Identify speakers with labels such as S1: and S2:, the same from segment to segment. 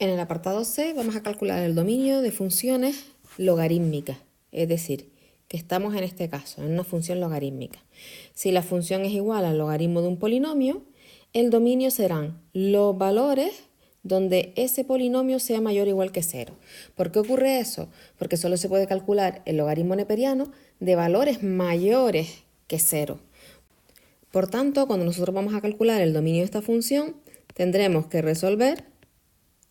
S1: En el apartado C vamos a calcular el dominio de funciones logarítmicas, es decir, que estamos en este caso, en una función logarítmica. Si la función es igual al logaritmo de un polinomio, el dominio serán los valores donde ese polinomio sea mayor o igual que 0. ¿Por qué ocurre eso? Porque solo se puede calcular el logaritmo neperiano de valores mayores que 0. Por tanto, cuando nosotros vamos a calcular el dominio de esta función, tendremos que resolver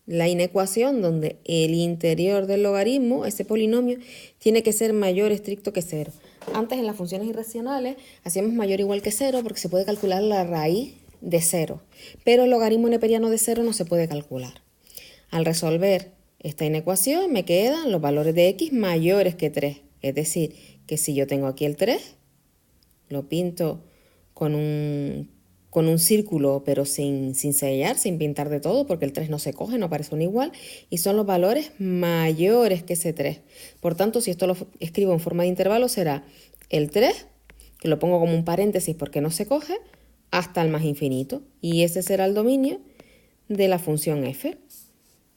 S1: la inecuación donde el interior del logaritmo, ese polinomio, tiene que ser mayor estricto que 0. Antes en las funciones irracionales hacíamos mayor o igual que 0 porque se puede calcular la raíz de 0, pero el logaritmo neperiano de 0 no se puede calcular. Al resolver esta inecuación me quedan los valores de x mayores que 3, es decir, que si yo tengo aquí el 3, lo pinto con un círculo, pero sin sellar, sin pintar de todo, porque el 3 no se coge, no aparece un igual, y son los valores mayores que ese 3. Por tanto, si esto lo escribo en forma de intervalo, será el 3, que lo pongo como un paréntesis porque no se coge, hasta el más infinito. Y ese será el dominio de la función f.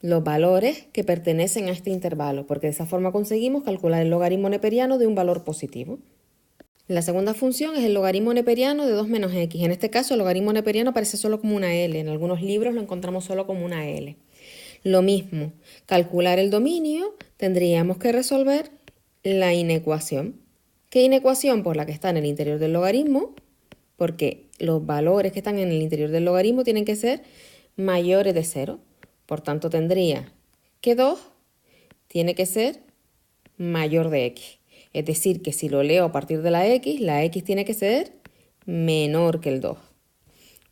S1: Los valores que pertenecen a este intervalo, porque de esa forma conseguimos calcular el logaritmo neperiano de un valor positivo. La segunda función es el logaritmo neperiano de 2 menos x. En este caso, el logaritmo neperiano aparece solo como una L. En algunos libros lo encontramos solo como una L. Lo mismo, calcular el dominio, tendríamos que resolver la inecuación. ¿Qué inecuación? Pues la que está en el interior del logaritmo, porque los valores que están en el interior del logaritmo tienen que ser mayores de 0. Por tanto, tendría que 2 tiene que ser mayor de x. Es decir, que si lo leo a partir de la x tiene que ser menor que el 2.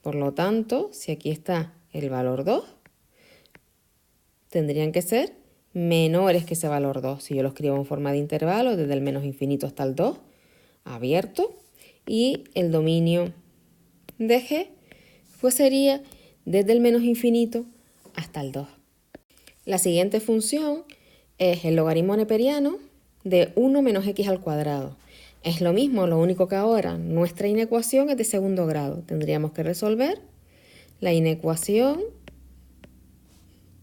S1: Por lo tanto, si aquí está el valor 2, tendrían que ser menores que ese valor 2. Si yo lo escribo en forma de intervalo, desde el menos infinito hasta el 2, abierto, y el dominio de g, pues sería desde el menos infinito hasta el 2. La siguiente función es el logaritmo neperiano de 1 menos x al cuadrado. Es lo mismo, lo único que ahora nuestra inecuación es de segundo grado. Tendríamos que resolver la inecuación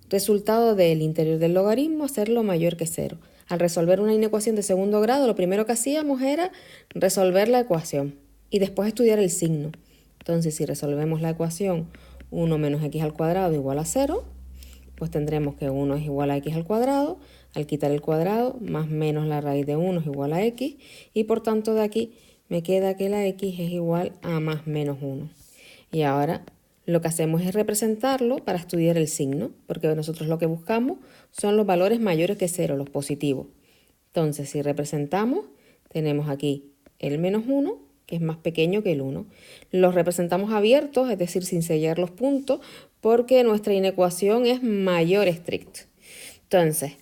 S1: resultado del interior del logaritmo, hacerlo mayor que 0. Al resolver una inecuación de segundo grado, lo primero que hacíamos era resolver la ecuación y después estudiar el signo. Entonces, si resolvemos la ecuación 1 menos x al cuadrado igual a 0, pues tendremos que 1 es igual a x al cuadrado, al quitar el cuadrado, más menos la raíz de 1 es igual a x, y por tanto de aquí me queda que la x es igual a más menos 1. Y ahora lo que hacemos es representarlo para estudiar el signo, porque nosotros lo que buscamos son los valores mayores que 0, los positivos. Entonces, si representamos, tenemos aquí el menos 1, que es más pequeño que el 1. Los representamos abiertos, es decir, sin sellar los puntos, porque nuestra inecuación es mayor estricto. Entonces,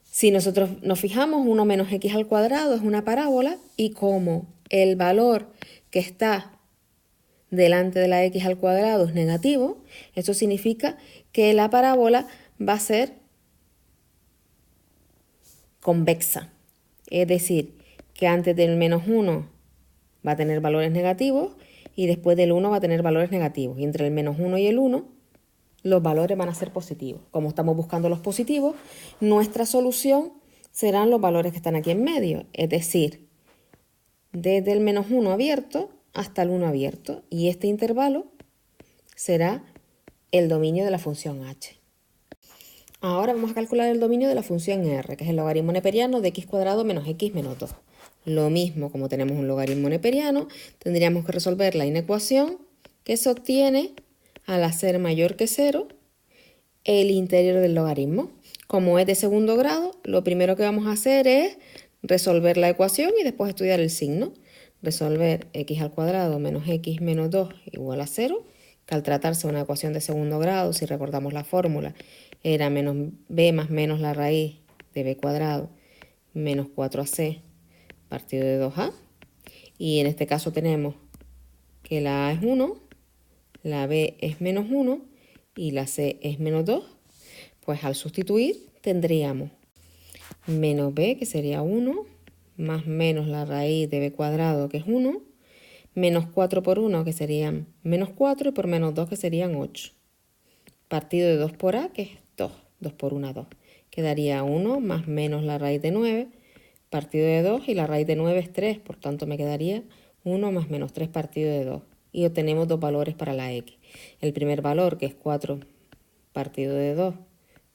S1: si nosotros nos fijamos, 1 menos x al cuadrado es una parábola, y como el valor que está delante de la x al cuadrado es negativo, eso significa que la parábola va a ser convexa. Es decir, que antes del menos 1 va a tener valores negativos y después del 1 va a tener valores negativos. Y entre el menos 1 y el 1, los valores van a ser positivos. Como estamos buscando los positivos, nuestra solución serán los valores que están aquí en medio. Es decir, desde el menos 1 abierto hasta el 1 abierto. Y este intervalo será el dominio de la función h. Ahora vamos a calcular el dominio de la función r, que es el logaritmo neperiano de x cuadrado menos x menos 2. Lo mismo, como tenemos un logaritmo neperiano, tendríamos que resolver la inecuación que se obtiene al hacer mayor que 0 el interior del logaritmo. Como es de segundo grado, lo primero que vamos a hacer es resolver la ecuación y después estudiar el signo. Resolver x al cuadrado menos x menos 2 igual a 0, que al tratarse de una ecuación de segundo grado, si recordamos la fórmula, era menos b más menos la raíz de b cuadrado menos 4ac partido de 2a. Y en este caso tenemos que la a es 1, la b es menos 1 y la c es menos 2. Pues al sustituir tendríamos menos b, que sería 1, más menos la raíz de b cuadrado, que es 1, menos 4 por 1, que serían menos 4, y por menos 2, que serían 8. partido de 2 por a, que es 2. 2 por 1, 2. Quedaría 1 más menos la raíz de 9, partido de 2, y la raíz de 9 es 3. Por tanto, me quedaría 1 más menos 3 partido de 2. Y obtenemos dos valores para la x. El primer valor, que es 4 partido de 2,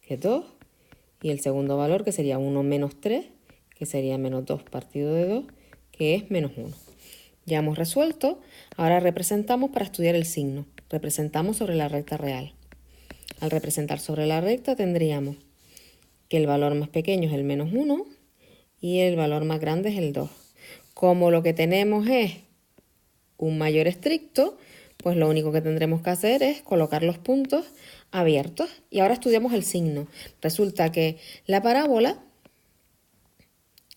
S1: que es 2. Y el segundo valor, que sería 1 menos 3, que sería menos 2 partido de 2, que es menos 1. Ya hemos resuelto. Ahora representamos para estudiar el signo. Representamos sobre la recta real. Al representar sobre la recta tendríamos que el valor más pequeño es el menos 1 y el valor más grande es el 2. Como lo que tenemos es un mayor estricto, pues lo único que tendremos que hacer es colocar los puntos abiertos. Y ahora estudiamos el signo. Resulta que la parábola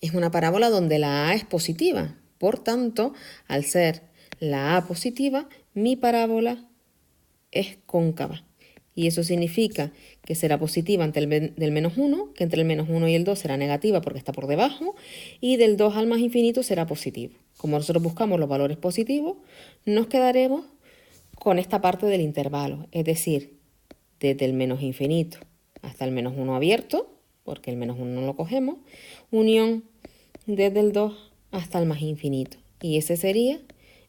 S1: es una parábola donde la a es positiva. Por tanto, al ser la a positiva, mi parábola es cóncava. Y eso significa que será positiva ante del menos 1, que entre el menos 1 y el 2 será negativa porque está por debajo, y del 2 al más infinito será positivo. Como nosotros buscamos los valores positivos, nos quedaremos con esta parte del intervalo, es decir, desde el menos infinito hasta el menos 1 abierto, porque el menos 1 no lo cogemos, unión desde el 2 hasta el más infinito. Y ese sería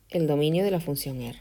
S1: el dominio de la función R.